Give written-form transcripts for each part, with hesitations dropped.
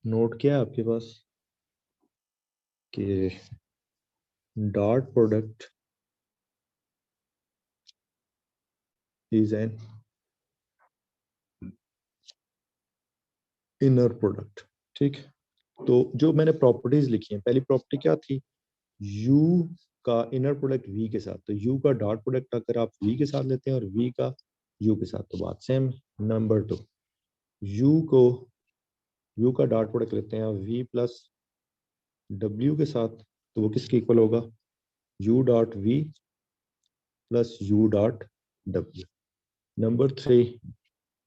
Note किया है आपके पास कि dot product is an inner product. ठीक, तो जो मैंने प्रॉपर्टीज लिखी हैं, पहली प्रॉपर्टी क्या थी, u का इनर प्रोडक्ट v के साथ, तो u का डॉट प्रोडक्ट अगर आप v के साथ लेते हैं और v का u के साथ तो बात सेम। नंबर 2, u को u का डॉट प्रोडक्ट लेते हैं v प्लस w के साथ, तो वो किसके इक्वल होगा, u dot v plus u dot w। Number 3,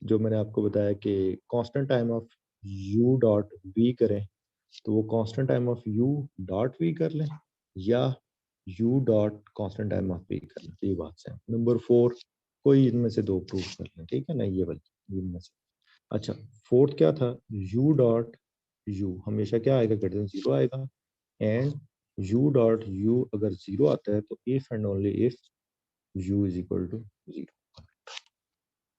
जो मैंने आपको बताया कि constant time of u dot v करें, तो वो constant time of u dot v कर लें या u dot constant time of v कर लें, तो ये बात है। नंबर 4, कोई इनमें से दो प्रूव कर लें, ठीक है ना, ये वाली इनमें से। अच्छा, फोर्थ क्या था, u डॉट u हमेशा क्या आएगा, ग्रेटर देन 0 आएगा, एंड u डॉट u अगर 0 आता है तो if and only if u is equal to 0।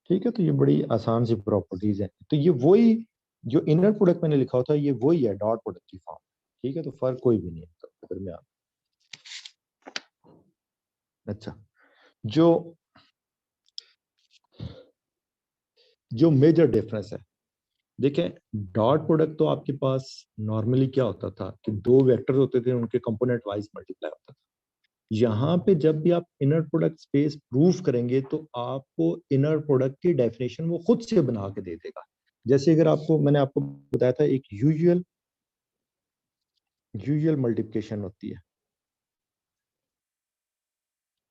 ठीक है, तो ये बड़ी आसान सी प्रॉपर्टीज है। तो ये वही जो इनर प्रोडक्ट मैंने लिखा होता है, ये वही है डॉट प्रोडक्ट की फॉर्म। ठीक है, तो फर्क कोई भी नहीं है तो दरमियान। अच्छा, जो जो मेजर डिफरेंस है, देखें, डॉट प्रोडक्ट तो आपके पास नॉर्मली क्या होता था कि दो वेक्टर होते थे, उनके कंपोनेंट वाइज मल्टीप्लाई होता था। यहाँ पे जब भी आप इनर प्रोडक्ट स्पेस प्रूफ करेंगे तो आपको इनर प्रोडक्ट की डेफिनेशन वो खुद से बना के दे देगा। जैसे अगर आपको, मैंने आपको बताया था, एक यूजुअल मल्टीप्लिकेशन होती है,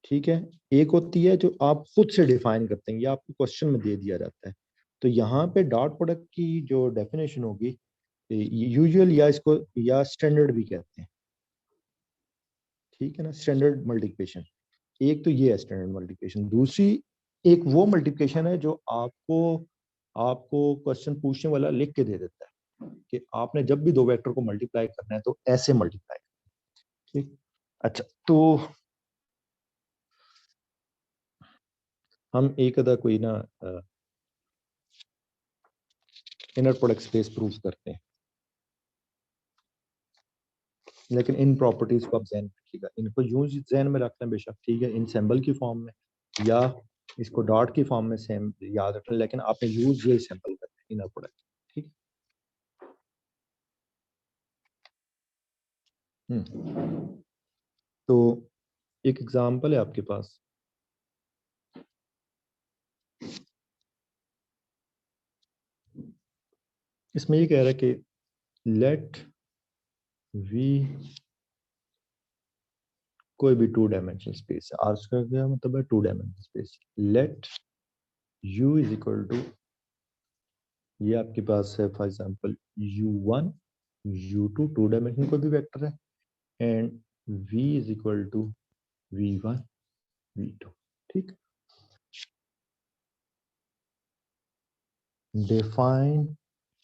ठीक है, एक होती है जो आप खुद से डिफाइन करते हैं, या आपको क्वेश्चन में दे दिया जाता है। तो यहाँ पे डॉट प्रोडक्ट की जो डेफिनेशन होगी, यूजुअल या इसको या स्टैंडर्ड भी कहते हैं, ठीक है ना, स्टैंडर्ड मल्टीप्लिकेशन। एक तो ये है स्टैंडर्ड मल्टीप्लिकेशन। दूसरी एक वो मल्टीप्लिकेशन है जो आपको आपको क्वेश्चन पूछने वाला लिख के दे देता है कि आपने जब भी दो वेक्टर को मल्टीप्लाई करना है तो ऐसे मल्टीप्लाई, ठीक। अच्छा, तो हम एक अदा कोई ना इनर प्रोडक्ट स्पेस प्रूफ करते हैं, लेकिन इन प्रॉपर्टीज को आप जहन में रखिएगा, इनको यूं जहन में रखना बेशक, ठीक है, इन सिंबल की फॉर्म में या इसको डॉट की फॉर्म में सेम याद रखना, लेकिन आपने यूज ये सिंबल करना है इनर प्रोडक्ट, ठीक। तो एक एग्जांपल है आपके पास, इसमें ये कह रहा है कि लेट वी कोई भी टू डायमेंशनल स्पेस है, आर स्क्वायर का मतलब है two dimensional space. Let u is equal to, ये आपके पास है for example u1 u2 two dimensional कोई भी वेक्टर है, and v is equal to v1 v2, ठीक। डिफाइन,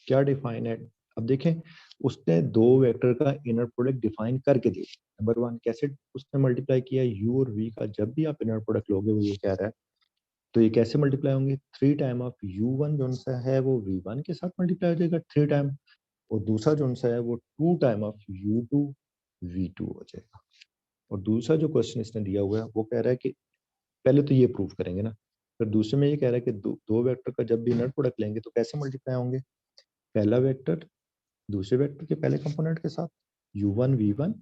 क्या डिफाइन है, अब देखें, उसने दो वेक्टर का इनर प्रोडक्ट डिफाइन करके दिया। नंबर 1, कैसे उसने मल्टीप्लाई किया, u और v का जब भी आप इनर प्रोडक्ट लोगे, वो ये कह रहा है, तो ये कैसे मल्टीप्लाई होंगे, 3 टाइम ऑफ u1 जो सा है वो v1 के साथ मल्टीप्लाई हो जाएगा 3 टाइम, और दूसरा जो सा है वो 2 टाइम ऑफ u2 v2 हो जाएगा। और दूसरा जो क्वेश्चन इसने दिया हुआ है वो कह रहा है कि पहले तो ये प्रूफ करेंगे ना, फिर दूसरे में ये कह रहा है कि दो वेक्टर का जब भी इनर प्रोडक्ट लेंगे तो कैसे मल्टीप्लाई होंगे, पहला वेक्टर दूसरे वेक्टर के पहले कंपोनेंट के साथ u1 v1,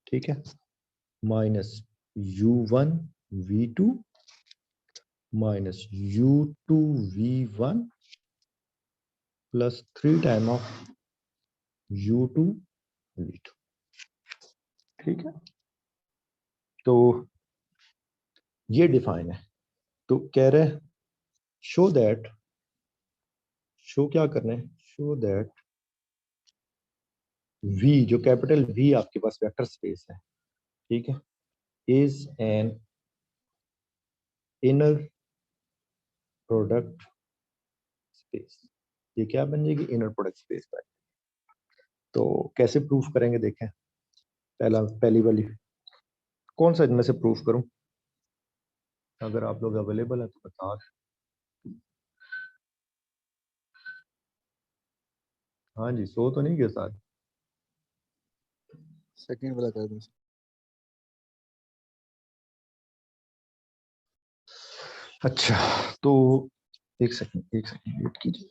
ठीक है, minus u1 v2 minus u2 v1 plus 3 time of u2 v2, ठीक है। तो ये डिफाइन है। तो कह रहे हैं शो दैट, शो क्या करना है, शो दैट v, जो कैपिटल V आपके पास वेक्टर स्पेस है, ठीक है, is an inner product space. ये क्या बन जाएगी, इनर प्रोडक्ट स्पेस पर। तो कैसे प्रूफ करेंगे, देखें, पहली वाली कौन सा इनमें से प्रूफ करूं, अगर आप लोग अवेलेबल है तो बता। हाँ जी, सो तो नहीं गया साथ। सेकंड वाला कर दो। अच्छा, तो एक सेकंड वेट कीजिए।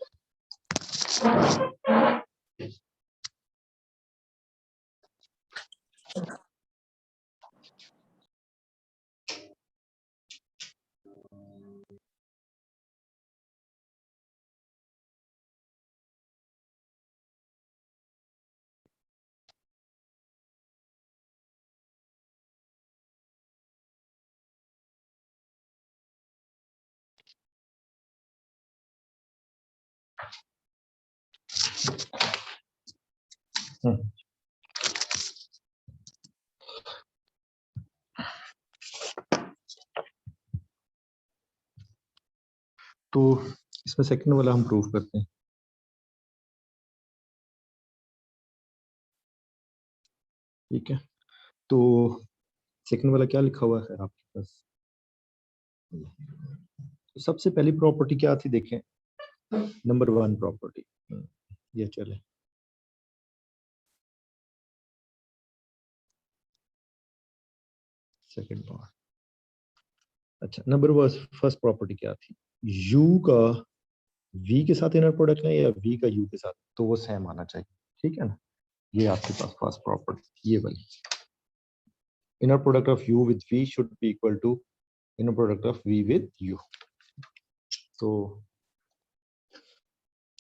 तो इसमें सेकंड वाला हम प्रूफ करते हैं। ठीक है, तो सेकंड वाला क्या लिखा हुआ है आपके पास? तो सबसे पहली प्रॉपर्टी क्या थी देखें, नंबर 1 प्रॉपर्टी, ये चले। सेकंड पार्ट, अच्छा नंबर फर्स्ट प्रॉपर्टी क्या थी? u का v के साथ इनर प्रोडक्ट है या v का u के साथ, तो वो सेम आना चाहिए। ठीक है ना, ये आपके पास फर्स्ट प्रॉपर्टी ये वाली, inner product of u with v should be equal to inner product of v with u। तो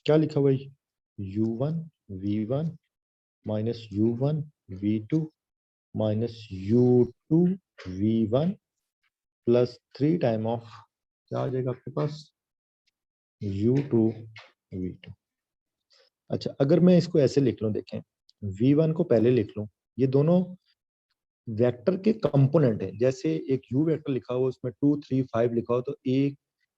क्या लिखा हुआ है? u1 v1 minus u1 v2 minus u2 v1 plus 3 time of क्या आ जाएगा आपके पास, u2 v2। अच्छा, अगर मैं इसको ऐसे लिख लूं, देखें v1 को पहले लिख लूं, ये दोनों वेक्टर के कंपोनेंट है। जैसे एक u वेक्टर लिखा हुआ उसमें 2 3 5 लिखा हो, तो एक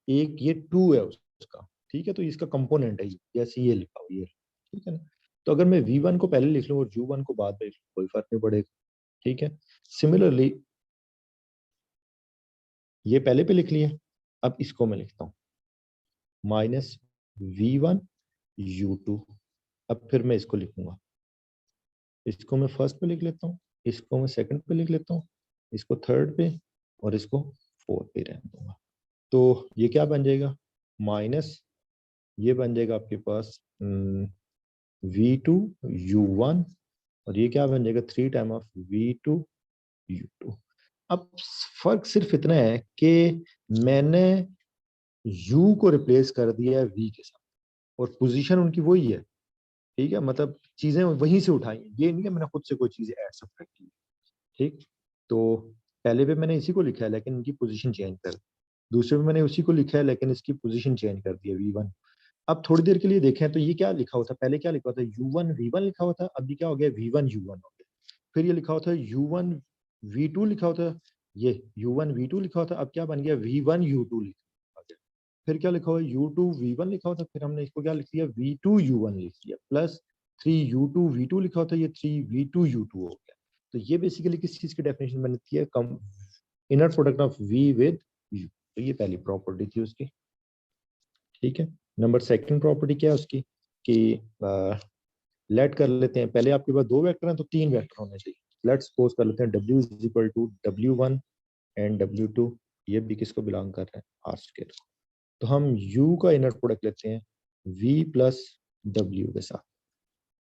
एक ये 2 है उसका, ठीक है, तो इसका कंपोनेंट है ये, जैसे ये लिखा हुआ ये, ठीक है ना। तो अगर मैं v1 को पहले लिख लूं और u1 को बाद में लिख लूं, कोई फर्क नहीं पड़ेगा। ठीक है, सिमिलरली ये पहले पे लिख लिया, अब इसको मैं लिखता हूँ माइनस v1 u2। अब फिर मैं इसको लिखूंगा, इसको मैं फर्स्ट पे लिख लेता हूँ, इसको मैं सेकंड पे लिख लेता हूँ, इसको थर्ड पे और इसको फोर्थ पे रहने दूंगा। तो ये क्या बन जाएगा, माइनस ये बन जाएगा आपके पास v2 u1, और ये क्या बन जाएगा 3 टाइम ऑफ v2 u2। अब फर्क सिर्फ इतना है कि मैंने u को रिप्लेस कर दिया है v के साथ, और पोजीशन उनकी वही है। ठीक है, मतलब चीजें वहीं से उठाई, ये नहीं है मैंने खुद से कोई चीजें ऐड सब्ट्रैक्ट की। ठीक, तो पहले पे मैंने इसी को लिखा है लेकिन इनकी पोजीशन चेंज कर दी, दूसरे पे मैंने उसी को लिखा है लेकिन इसकी पोजीशन चेंज कर दी है v1। अब थोड़ी देर के लिए देखें तो ये क्या लिखा हुआ था, पहले क्या लिखा हुआ था, u1 v1 लिखा हुआ था, अब ये क्या हो गया, v1 u1 हो गया। फिर ये लिखा हुआ था u1 v2 लिखा हुआ था, ये u1 v2 लिखा हुआ था, अब क्या बन गया v1 u2 लिखा गया। फिर क्या लिखा हुआ है, u2 v1 लिखा हुआ था, फिर हमने इसको क्या लिख दिया, v2 u1 लिख दिया, प्लस 3u2 v2 लिखा हुआ था, ये 3v2 u2 हो गया। तो ये बेसिकली किस चीज की डेफिनेशन बनी है, कम inner product of v with u। तो ये पहली प्रॉपर्टी थी उसकी। ठीक है, नंबर सेकंड प्रॉपर्टी क्या है उसकी, कि लेट कर लेते हैं, पहले आपके पास 2 वेक्टर हैं तो 3 वेक्टर होने चाहिए। लेट सपोज कर लेते हैं w is equal to w1 and w2, ये भी किसको बिलोंग कर रहे हैं, आर स्क्वायर। तो हम u का इनर प्रोडक्ट लेते हैं v प्लस w के साथ।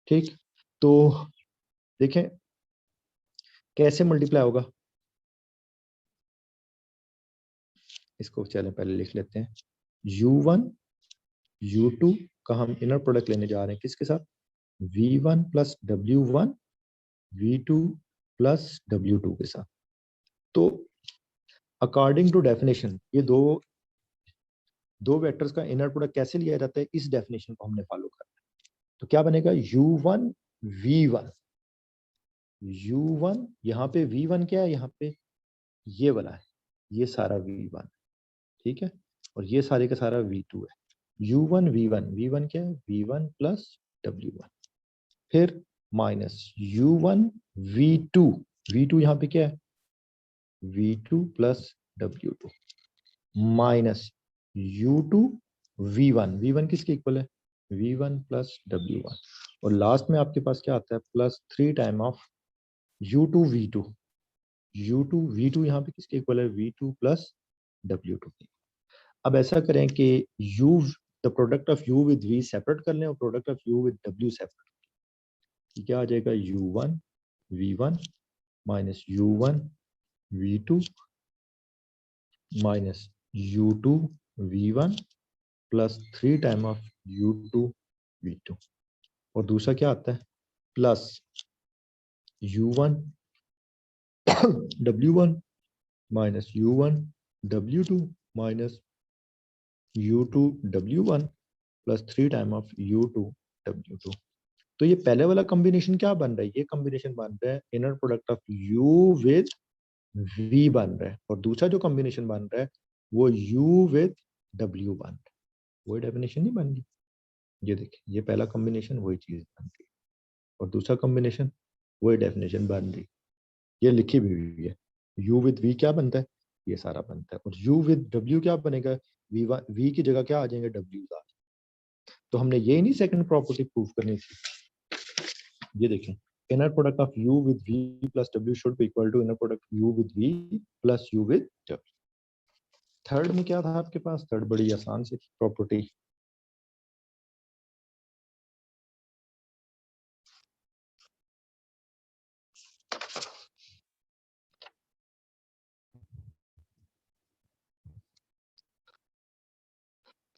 ठीक, तो देखें कैसे मल्टीप्लाई होगा, इसको चलें पहले लिख लेते हैं, u1 u2 का हम इनर प्रोडक्ट लेने जा रहे हैं किसके साथ, v1 plus w1 v2 plus w2 के साथ। तो अकॉर्डिंग टू डेफिनेशन ये दो वेक्टर्स का इनर प्रोडक्ट कैसे लिया जाता है, इस डेफिनेशन को हमने फॉलो करना है। तो क्या बनेगा, u1 v1, u1 यहाँ पे v1 क्या है, यहाँ पे ये वाला है, ये सारा v1, ठीक है, और ये सारे का सारा v2 है। u1 v1, v1 क्या है, v1 प्लस w1, फिर माइनस u1 v2, v2 यहाँ पे क्या है, v2 plus w2, minus u2 v1, v1 किसके इक्वल है, v1 प्लस w1, और लास्ट में आपके पास क्या आता है plus 3 time of u2 v2, u2 v2 यहाँ पे किसके इक्वल है v2 प्लस w2। अब ऐसा करें कि u the product of u with v separate कर लें और product of u with w separate, क्या आ जाएगा u1 v1 minus u1 v2 minus u2 v1 plus 3 time of u2 v2, और दूसरा क्या आता है plus u1 w1 minus u1 w2 minus u2 w1 plus 3 time of u2 w2। तो ये पहले वाला कॉम्बिनेशन क्या बन रहा है, ये कॉम्बिनेशन बन रहा है inner product of u with v बन रहा है, और दूसरा जो कॉम्बिनेशन बन रहा है वो u विद w बन रहा है। वही डेफिनेशन नहीं बन रही, ये देखिए ये पहला कॉम्बिनेशन वही चीज बन रही है और दूसरा कॉम्बिनेशन वही डेफिनेशन बन रही, ये लिखी भी हुई है। u विद v क्या बनता है, ये सारा बनता है, और u विद w क्या बनेगा, v की जगह क्या आ जाएंगे w आ। तो हमने ये नहीं सेकंड प्रॉपर्टी प्रूफ करनी थी, ये देखें inner product of u with v plus w should be equal to inner product u with v plus u with w। Third में क्या था आपके पास, थर्ड बड़ी आसान सी प्रॉपर्टी,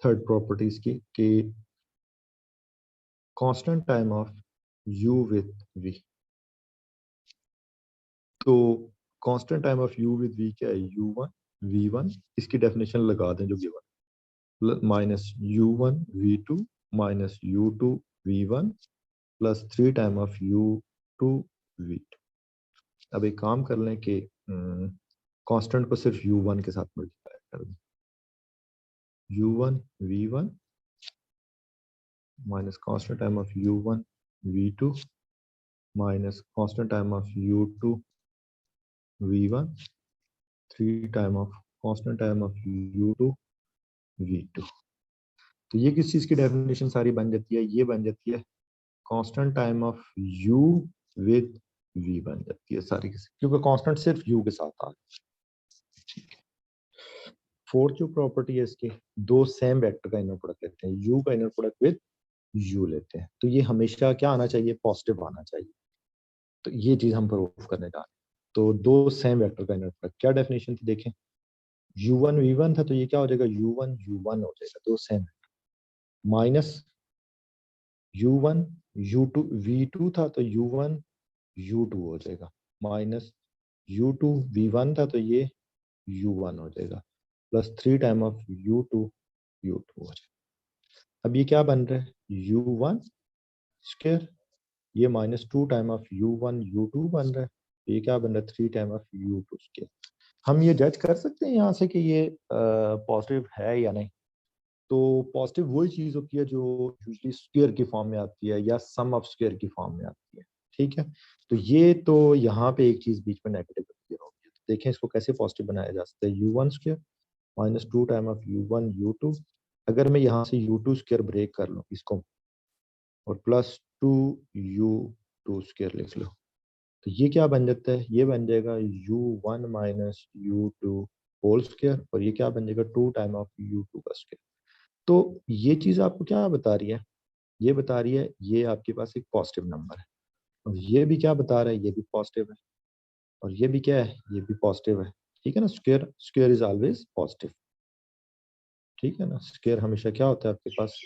थर्ड प्रॉपर्टीज की कि constant time of u with v। तो constant time of u with v क्या है, u1 v1, इसकी डेफिनेशन लगा दें जो given, minus u1 v2 minus u2 v1 plus 3 time of u2 v2। अब एक काम कर लें कि कांस्टेंट को सिर्फ u1 के साथ मल्टीप्लाई कर दें, u1 v1 minus constant time of u1 v2 minus constant time of u2 v1 3 time of constant time of u2 v2। तो ये किस चीज की डेफिनेशन सारी बन जाती है, ये बन जाती है constant time of u with v बन जाती है सारी की, क्योंकि कांस्टेंट सिर्फ u के साथ आ रहा है। फोर्थ जो प्रॉपर्टी है इसके, दो सेम वेक्टर का इनर प्रोडक्ट लेते हैं, u का इनर प्रोडक्ट विद u लेते हैं, तो ये हमेशा क्या आना चाहिए, पॉजिटिव आना चाहिए। तो ये चीज हम प्रूफ करने जा रहे हैं। तो दो सेम वेक्टर का इनर प्रोडक्ट, क्या डेफिनेशन थी देखें, u1 v1 था तो ये क्या हो जाएगा u1 u1 हो जाएगा, दो same, minus u1 u2 v2 था तो u1 u2 हो जाएगा, माइनस u2 v1 था तो ये u1 हो जाएगा, plus 3 time of u2 u2 हो जाएगा। अब ये क्या बन रहा है u1 स्क्वायर, ये minus 2 time of u1 u2 बन रहा है, तो ये क्या बन रहा है 3 टाइम ऑफ u2 स्क्वायर। हम ये जज कर सकते हैं यहाँ से कि ये पॉजिटिव है या नहीं। तो पॉजिटिव वही चीज होती है जो यूजली स्क्वायर की फॉर्म में आती है या सम ऑफ स्क्वायर की फॉर्म में आती है, ठीक है। तो ये तो यहाँ पे एक चीज बीच में नेगेटिव होगी, तो देखें इसको कैसे पॉजिटिव बनाया जा सकता है, u1 square minus 2 time of u1 u2, अगर मैं यहाँ से u2 स्क्वायर ब्रेक कर लूँ इसको और प्लस 2u2 स्क्वायर लिख लो, तो ये क्या बन जाता है, ये बन जाएगा u1 minus u2 whole square, और ये क्या बन जाएगा 2 टाइम ऑफ u2 का स्क्वायर। तो ये चीज आपको क्या बता रही है, ये बता रही है ये आपके पास एक पॉजिटिव नंबर है, और ये भी क्या बता रहा है, ये भी पॉजिटिव है, और ये भी क्या है, ये भी पॉजिटिव है, ठीक है ना। Square square is always positive, ठीक है ना, स्क्वायर हमेशा क्या होता है आपके पास,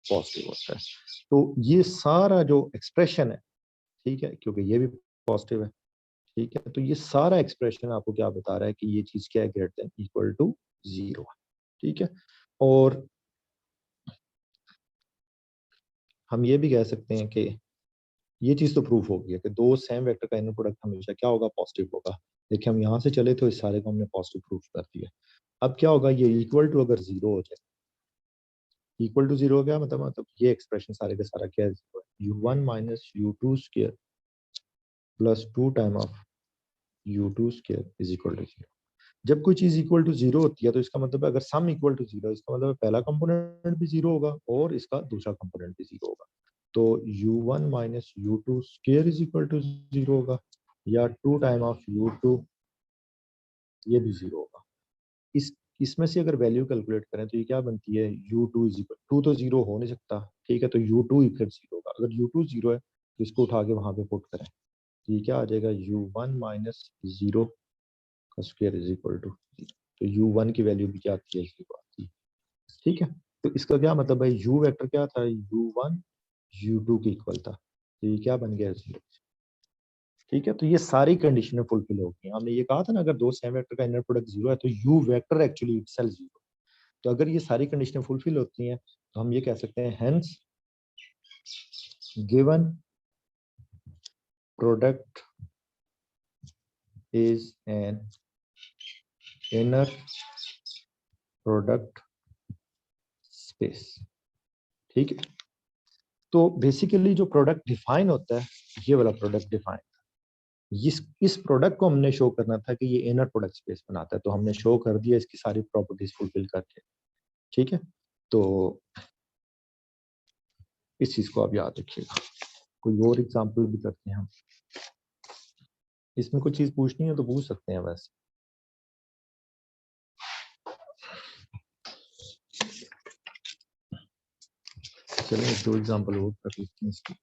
पॉजिटिव होता है। तो ये सारा जो एक्सप्रेशन है, ठीक है, क्योंकि ये भी पॉजिटिव है, ठीक है, तो ये सारा एक्सप्रेशन आपको क्या बता रहा है कि ये चीज क्या है, ग्रेटर देन इक्वल टू 0, ठीक है। और हम ये भी कह सकते हैं कि ये चीज तो प्रूफ हो गई है कि दो सेम वेक्टर का इनर प्रोडक्ट हमेशा क्या होगा, पॉजिटिव होगा। देखिए हम यहाँ से चले तो इस सारे को हमने पॉजिटिव प्रूफ कर दिया। अब क्या होगा, ये इक्वल टू अगर 0 हो जाए, इक्वल टू 0 हो गया मतलब ये एक्सप्रेशन सारे का सारा क्या है, u1 minus u2 square plus 2 time of u2 square is equal to 0। जब कोई चीज इक्वल टू जीरो होती है तो इसका मतलब है अगर सम इक्वल टू जीरो, इसका मतलब है पहला कंपोनेंट भी जीरो होगा और इसका दूसरा कंपोनेंट भी जीरो होगा। तो u1 minus u2 square is equal to zero होगा, या 2 टाइम ऑफ u2 ये भी जीरो होगा। इस इसमें से अगर वैल्यू कैलकुलेट करें तो ये क्या बनती है, u2 इज इक्वल टू, तो जीरो हो नहीं सकता, ठीक है, तो u2 इक्वल जीरो होगा। अगर u2 जीरो है तो इसको उठा के वहां पे पुट करें, तो ये क्या आ जाएगा, u1 माइनस जीरो का square is equal to zero. तो u1 की वैल्यू भी क्या आती है, जीरो आती है, ठीक है। तो इसका क्या मतलब है, u वेक्टर क्या था, u1 u2 के इक्वल था, तो ये क्या बन गया, जीरो, ठीक है। तो ये सारी कंडीशनें फुलफिल हो गई। हमने ये कहा था ना, अगर दो सेम वेक्टर का इनर प्रोडक्ट जीरो है तो u vector actually itself zero. तो अगर ये सारी कंडीशनें फुलफिल होती हैं तो हम ये कह सकते हैं hence given product is an inner product space, ठीक है। तो बेसिकली जो प्रोडक्ट डिफाइन होता है, ये वाला प्रोडक्ट डिफाइन, इस प्रोडक्ट को हमने शो करना था कि ये इनर प्रोडक्ट स्पेस बनाता है, तो हमने शो कर दिया इसकी सारी प्रॉपर्टीज फुलफिल करके, ठीक है। तो इस चीज को आप याद रखिएगा। कोई और एग्जांपल भी करते हैं हम, इसमें कुछ चीज पूछनी है तो पूछ सकते हैं वैसे। चलिए दो एग्जांपल और कर लेते हैं इसकी।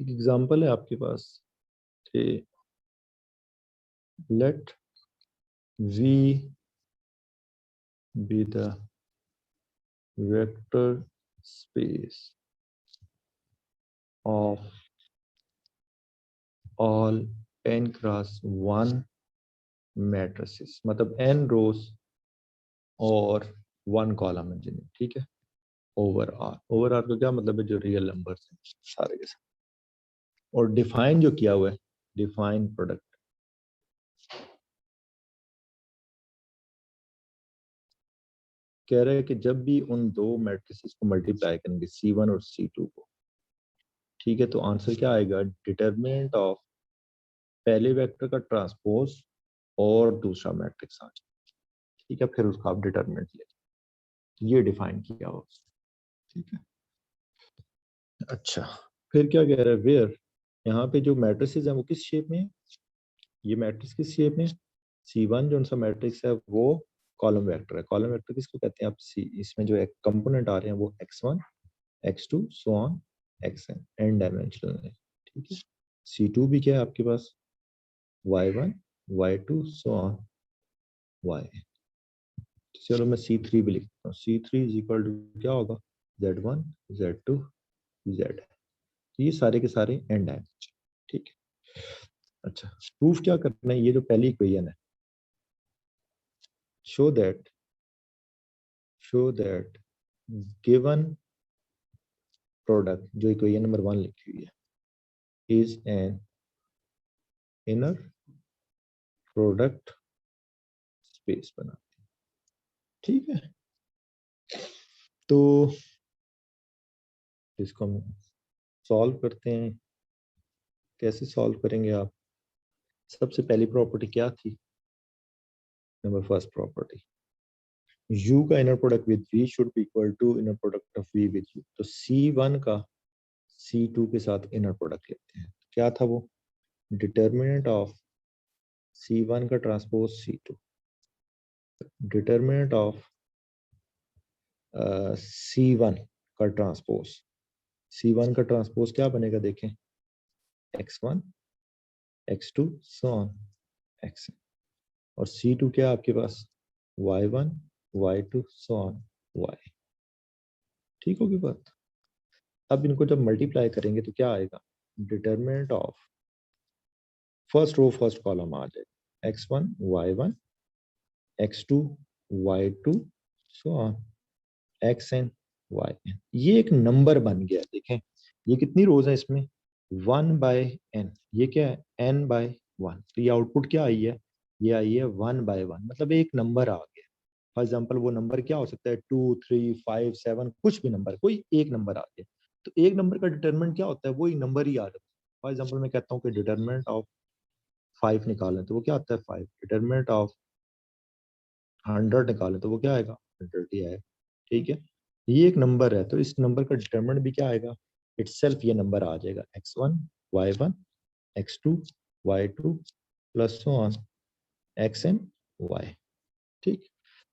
एक एग्जांपल है आपके पास कि late V be the vector space of all n cross 1 matrices, मतलब n रोज और 1 कॉलम है जिन्हें, ठीक है, ओवर आर का क्या मतलब है, जो रियल नंबर्स हैं सारे के सारे, और डिफाइन जो किया हुआ है, डिफाइन प्रोडक्ट, कह रहे हैं कि जब भी उन दो मैट्रिसेस को मल्टीप्लाई करेंगे C1 और C2 को, ठीक है, तो आंसर क्या आएगा, डिटर्मिनेंट ऑफ पहले वेक्टर का ट्रांसपोज और दूसरा मैट्रिक्स आ जाए, ठीक है, फिर उसका आप डिटर्मिनेंट ले, ये डिफाइन किया हुआ, ठीक है। अच्छा, फिर क्या कह रहा है, वेयर, यहाँ पे जो मैट्रिसेस हैं वो किस शेप में है, ये मैट्रिक्स किस शेप में, C1 जो सा मैट्रिक्स है वो कॉलम वेक्टर है। कॉलम वेक्टर किसको कहते हैं आप, इसमें जो एक कंपोनेंट आ रहे हैं वो x1 x2 so on xn N dimensional है, ठीक है। C2 भी क्या है आपके पास, y1 y2 so on y। चलो मैं C3 भी लिखता हूँ, C3 इज इक्वल टू क्या होगा, z1 z2 z, ये सारे के सारे एंड है, ठीक है। अच्छा, प्रूफ क्या करना है, ये जो पहली इक्वेशन है, शो दैट गिवन प्रोडक्ट, जो इक्वेशन नंबर 1 लिखी हुई है, is an inner product space बनाते हैं, ठीक है। तो इसको हम सॉल्व करते हैं, कैसे सॉल्व करेंगे आप, सबसे पहली प्रॉपर्टी क्या थी, नंबर फर्स्ट प्रॉपर्टी, u का inner product with v should be equal to inner product of v with u। तो C1 का C2 के साथ इनर प्रोडक्ट लेते हैं, क्या था वो, डिटर्मिनेंट ऑफ C1 का transpose C2, determinant of C1 का ट्रांसपोज, C1 का ट्रांसपोज क्या बनेगा देखें, x1 x2 so on xn, और C2 क्या आपके पास, y1 y2 so on y, ठीक होगी बात। अब इनको जब मल्टीप्लाई करेंगे तो क्या आएगा, determinant of first row first column आ जाएगा x1 y1 x2 y2 so on xn yn। ये एक नंबर बन गया। देखें ये कितनी रोज है इसमें 1/n, ये क्या है n/1। तो ये आउटपुट क्या आई है, ये आई है 1/1, मतलब एक नंबर आ गया। फॉर एग्जाम्पल वो नंबर क्या हो सकता है 2 3 5 7, कुछ भी नंबर, कोई एक नंबर आ गया। तो एक नंबर का डिटरमिनेंट क्या होता है, वही नंबर ही आ जाता है। फॉर एग्जाम्पल मैं कहता हूँ कि डिटरमिनेंट ऑफ 5 निकालें तो वो क्या आता है 5। डिटरमिनेंट ऑफ 100 निकालें तो वो क्या आएगा 100 ही आएगा। ठीक है, ये एक नंबर है तो इस नंबर का डिटरमिनेंट भी क्या आएगा, इटसेल्फ ये नंबर आ जाएगा x1 y1 x2 y2 plus so on xn y। ठीक,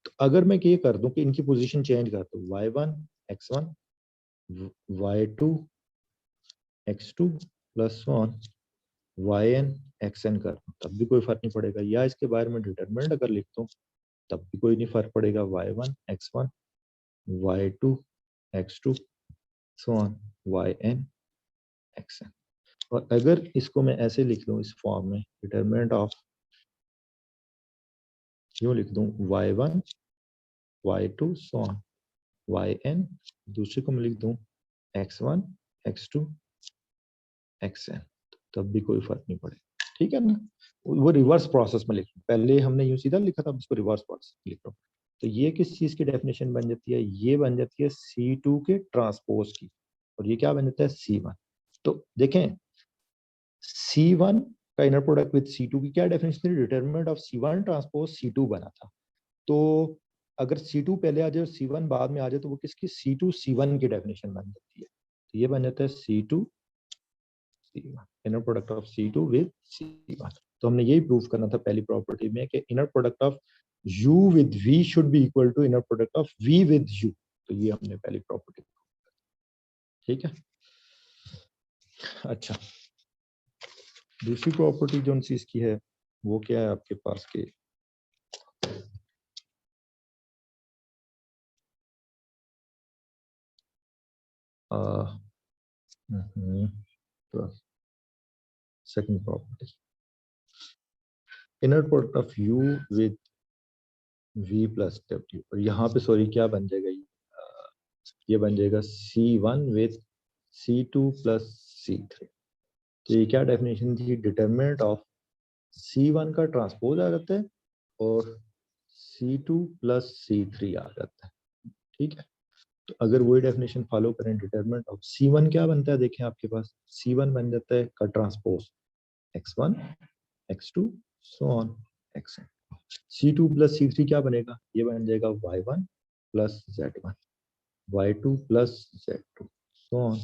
तो अगर मैं ये कर दूं कि इनकी पोजीशन चेंज कर दूं y1 x1 y2 x2 plus so on yn xn कर दूं, तब भी कोई फर्क नहीं पड़ेगा। या इसके बारे में डिटरमिनेंट अगर लिख दूं तब भी कोई नहीं फर्क पड़ेगा। y1 x1 y2 x2 so on yn xn। और अगर इसको मैं ऐसे लिख लूं इस फॉर्म में, डिटरमिनेंट ऑफ यूं लिख दूं y1 y2 so on yn, दूसरे को मैं लिख दूं x1 x2 xn, तब भी कोई फर्क नहीं पड़ेगा। ठीक है ना, वो रिवर्स प्रोसेस में लिख लूं। पहले हमने यूं सीधा लिखा था, अब इसको रिवर्स प्रोसेस में लिख रहा हूं। तो ये किस चीज की डेफिनेशन बन जाती है, ये बन जाती है C2 के ट्रांसपोज की, और ये क्या बन जाता है C1। तो देखें C1 का इनर प्रोडक्ट विद C2 की क्या डेफिनेशन थी, determinant of C1 transpose C2 बना था। तो अगर C2 पहले आ जाए और C1 बाद में आ जाए तो वो किसकी C2 C1 की डेफिनेशन बन जाती है। तो ये बन जाता है C2 C1, inner product of C2 with C1। तो हमने यही प्रूव करना था पहली प्रॉपर्टी में कि inner product of U with V should be equal to inner product of V with U। तो ये हमने पहली प्रॉपर्टी। ठीक है, अच्छा दूसरी प्रॉपर्टी जो चीज की है वो क्या है आपके पास के second property, inner product of U with V plus W। और यहाँ पे सॉरी क्या बन जाएगा, ये बन जाएगा C1 with C2 plus C3। तो ये क्या डेफिनेशन थी, डिटरमिनेंट ऑफ C1 का ट्रांसपोज आ जाता है और C2 प्लस C3 आ जाता है। ठीक है, तो अगर वही डेफिनेशन फॉलो करें, डिटरमिनेंट ऑफ C1 क्या बनता है, देखें आपके पास C1 बन जाता है का transpose x1 x2 so on xn। C2 plus C3 क्या बनेगा, ये बन जाएगा y1 plus z1 y2 plus z2 so on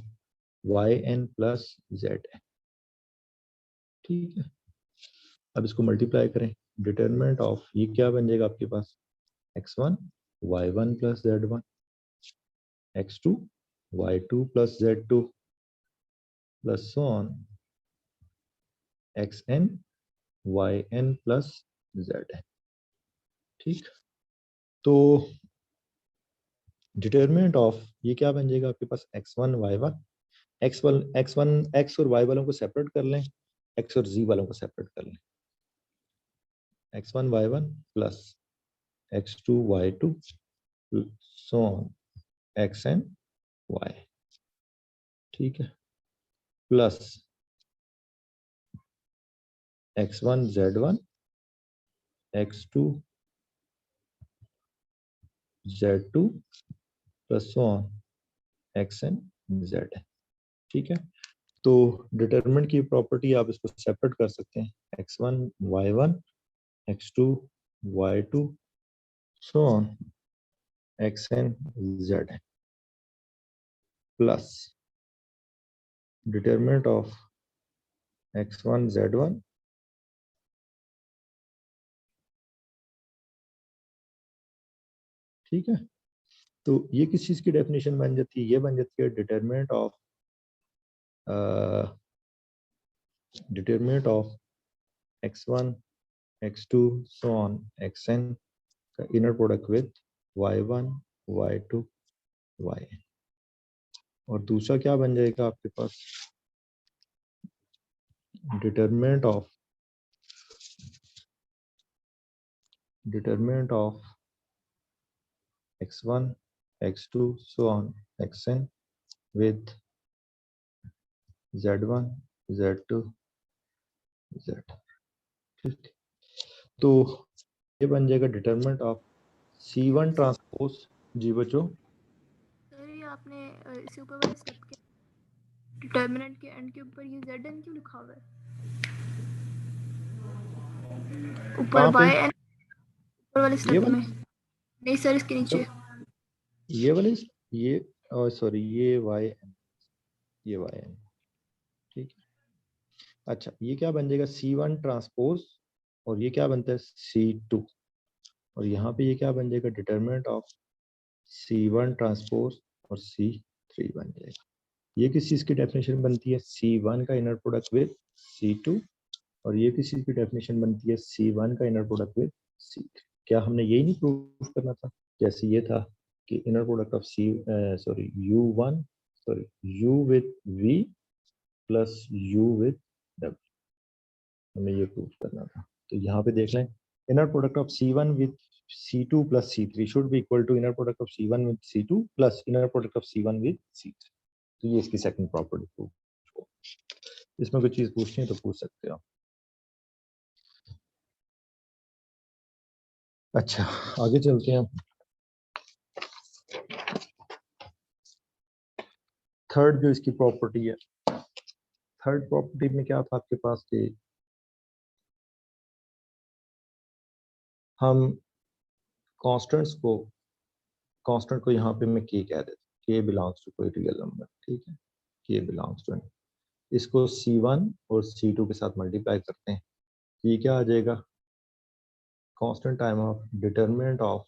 yn plus zn। ठीक है, अब इसको मल्टीप्लाई करें, डिटरमिनेंट ऑफ ये क्या बन जाएगा आपके पास x1 y1 plus z1 x2 y2 plus z2 plus so on xn yn plus zn। ठीक, तो डिटरमिनेंट ऑफ ये क्या बन जाएगा आपके पास x1 y1 x1 x और y वालों को सेपरेट कर लें, x और z वालों को सेपरेट कर लें, x1 y1 plus x2 y2 so on xn y। ठीक है, plus x1 z1 x2 z2 plus so on xn z। ठीक है, तो डिटरमिनेंट की प्रॉपर्टी आप इसको सेपरेट कर सकते हैं, x1 y1 x2 y2 so on xn z plus determinant of x1 z1 ठीक है, तो ये किस चीज की डेफिनेशन बन जाती है, ये बन जाती है determinant of x1 x2 so on xn का inner product with y1 y2 yn। और दूसरा क्या बन जाएगा आपके पास determinant of x1, x2, so on, xn with z1, z2, z। ठीक, तो ये बन जाएगा डिटरमिनेंट ऑफ C1 ट्रांसपोज। जी बच्चों, सर ये आपने इसके ऊपर वाले स्टेप के डिटरमिनेंट के एंड के ऊपर ये zn क्यों लिखा हुआ है ऊपर कहाँ पे? yn ऊपर वाले ये स्टेप वाले, में? नहीं सर, इसके नीचे। ये वाले, ये सॉरी, ये yn, ये yn। ठीक है, अच्छा ये क्या बन जाएगा C1 ट्रांसपोज, और ये क्या बनता है C2, और यहाँ पे ये क्या बन जाएगा डिटरमिनेंट ऑफ C1 ट्रांसपोज और C3 बन जाएगा। ये किस चीज की डेफिनेशन बनती है C1 का इनर प्रोडक्ट विद C2, और ये किस चीज की डेफिनेशन बनती है C1 का इनर प्रोडक्ट विद C3। क्या हमने यही नहीं प्रूव करना था? जैसे ये था कि inner product of U with V plus U with W, हमें ये प्रूव करना था। तो यहाँ पे देख लें, inner product of C1 with C2 plus C3 should be equal to inner product of C1 with C2 plus inner product of C1 with C3। तो ये इसकी सेकंड प्रॉपर्टी प्रूव। इसमें कोई चीज पूछनी है तो पूछ सकते हो। अच्छा आगे चलते हैं। थर्ड जो इसकी प्रॉपर्टी है, थर्ड प्रॉपर्टी में क्या था आपके पास कि हम कांस्टेंट को यहाँ पे मैं k कह देता हूँ, k बिलोंग्स टू कोई रियल नंबर, ठीक है, k बिलोंग्स टू, इसको C1 और C2 के साथ मल्टीप्लाई करते हैं, ये क्या आ जाएगा constant time of determinant of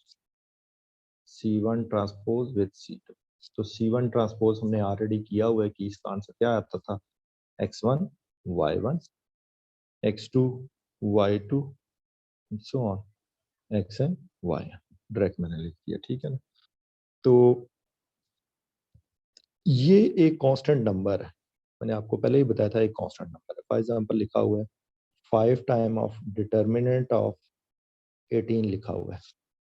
C1 transpose with C2। तो C1 ट्रांसपोज हमने ऑलरेडी किया हुआ है कि इसका आंसर क्या आता था x1 y1 x2 y2 so on xn y, direct मैंने लिख दिया, ठीक है ना। तो ये एक कांस्टेंट नंबर है, मैंने आपको पहले ही बताया था एक कांस्टेंट नंबर है। फॉर एग्जांपल लिखा हुआ है 5 टाइम ऑफ डिटरमिनेंट ऑफ 18 लिखा हुआ है,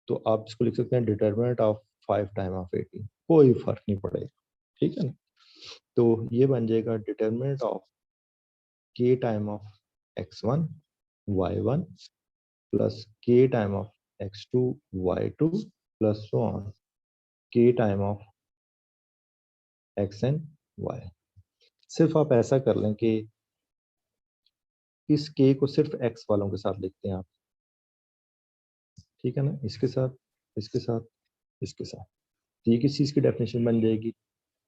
तो आप इसको लिख सकते हैं डिटरमिनेंट ऑफ 5 टाइम ऑफ 18, कोई फर्क नहीं पड़ेगा, ठीक है ना। तो ये बन जाएगा determinant of k time of x1 y1 plus k time of x2 y2 plus so on k time of xn y। सिर्फ आप ऐसा कर लें कि इस k को सिर्फ x वालों के साथ लिखते हैं आप, ठीक है ना, इसके साथ, इसके साथ, इसके साथ। तो ये किस चीज की डेफिनेशन बन जाएगी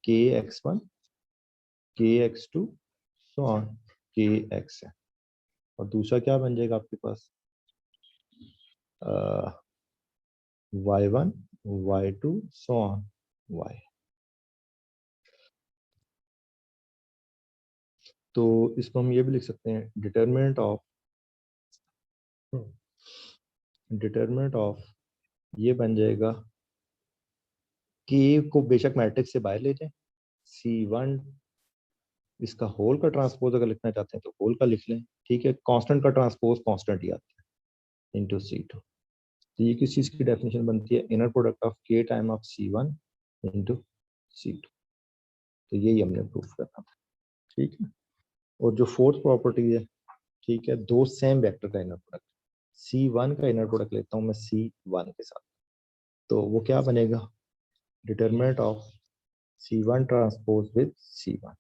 kx1 kx2 so on kx है, और दूसरा क्या बन जाएगा आपके पास y1 y2 so on y। तो इसको हम ये भी लिख सकते हैं डिटरमिनेंट ऑफ ये बन जाएगा k को बेशक मैट्रिक्स से बाहर ले जाएं, C1 इसका होल का ट्रांसपोज अगर लिखना चाहते हैं तो होल का लिख लें, ठीक है, कांस्टेंट का ट्रांसपोज कांस्टेंट ही आता है इनटू C2। तो ये किस चीज की डेफिनेशन बनती है inner product of k time of C1 into C2। तो यही हमने प्रूफ करना था, ठीक है। और जो फोर्थ प्रॉपर्टी है, ठीक है, दो सेम वेक्टर का इनर प्रोडक्ट, C1 का इनर प्रोडक्ट लेता हूँ मैं C1 के साथ, तो वो क्या बनेगा determinant of C1 transpose with C1।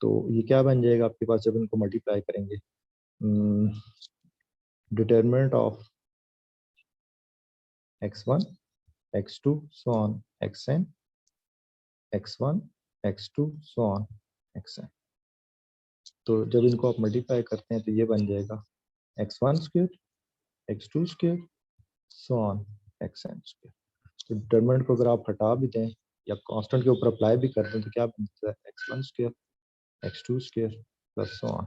तो ये क्या बन जाएगा आपके पास जब इनको मल्टीप्लाई करेंगे, determinant of x1 x2 so on xn x1 x2 so on xn। तो जब इनको आप मल्टीप्लाई करते हैं तो ये बन जाएगा x1 square x2 square so on xn square. तो डिटरमिनेंट को अगर आप हटा भी दें या कांस्टेंट के ऊपर अप्लाई भी कर दें तो क्या बनता है x1 square x2 square plus so on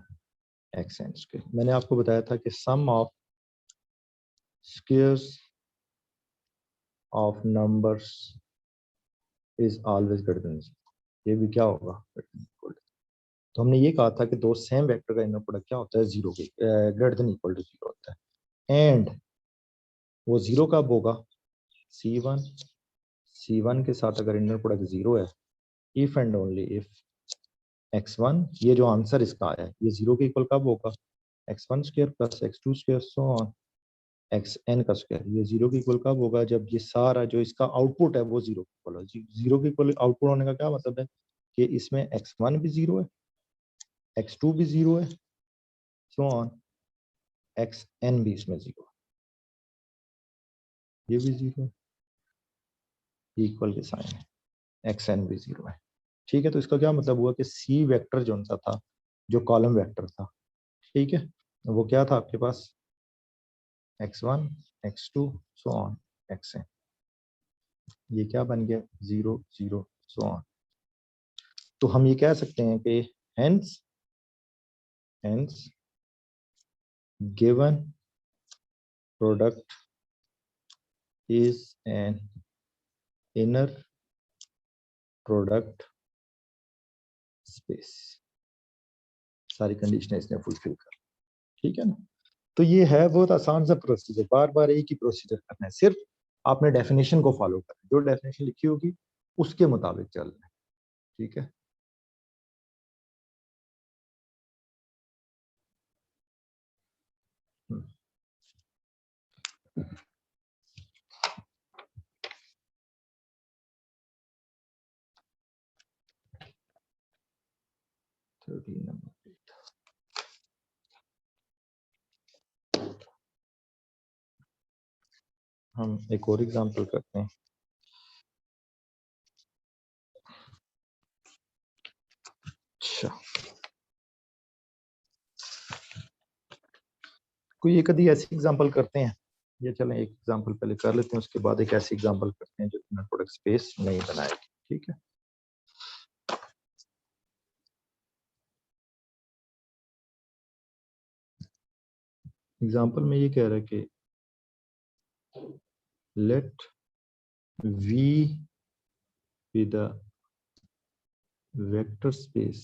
xn square. मैंने आपको बताया था कि sum of squares of numbers is always greater than, ये भी क्या होगा, तो हमने ये कहा था कि दो सेम वेक्टर का इनर प्रोडक्ट क्या होता है, जीरो के greater than equal to zero होता है। एंड वो जीरो कब होगा, C1 के साथ अगर इनर प्रोडक्ट जीरो है, if and only if x1, ये जो आंसर इसका आया है ये जीरो के इक्वल कब होगा, x1 square plus x2 square so on xn का स्क्वायर, ये जीरो के इक्वल कब होगा, जब ये सारा जो इसका आउटपुट है वो जीरो के इक्वल हो। जीरो के इक्वल आउटपुट होने का क्या मतलब है कि इसमें x1 भी जीरो है, x2 भी जीरो है, सो ऑन xn भी इसमें जीरो है, ये भी जीरो है, इक्वल के साइन है, xn भी जीरो है। ठीक है, तो इसका क्या मतलब हुआ कि सी वेक्टर जो उनका था, जो कॉलम वेक्टर था, ठीक है, वो क्या था आपके पास, x1 x2 so on xn, ये क्या बन गया, 0 0 सो ऑन। तो हम ये कह सकते हैं कि hence given product is an inner product space, सारी कंडीशन इसने फुलफिल कर, ठीक है ना। तो ये है बहुत आसान सा प्रोसीजर, बार बार एक ही प्रोसीजर करना है, सिर्फ आपने डेफिनेशन को फॉलो करना है, जो डेफिनेशन लिखी होगी उसके मुताबिक चलना है, ठीक है। हम एक और एग्जांपल करते हैं। अच्छा, कोई एक आधी ऐसी एग्जांपल करते हैं, ये चलें एक एग्जांपल पहले कर लेते हैं, उसके बाद एक ऐसी एग्जांपल करते हैं जो इनर प्रोडक्ट स्पेस नहीं बनाएगी, ठीक है। एग्जांपल में ये कह रहा है कि late V be the vector space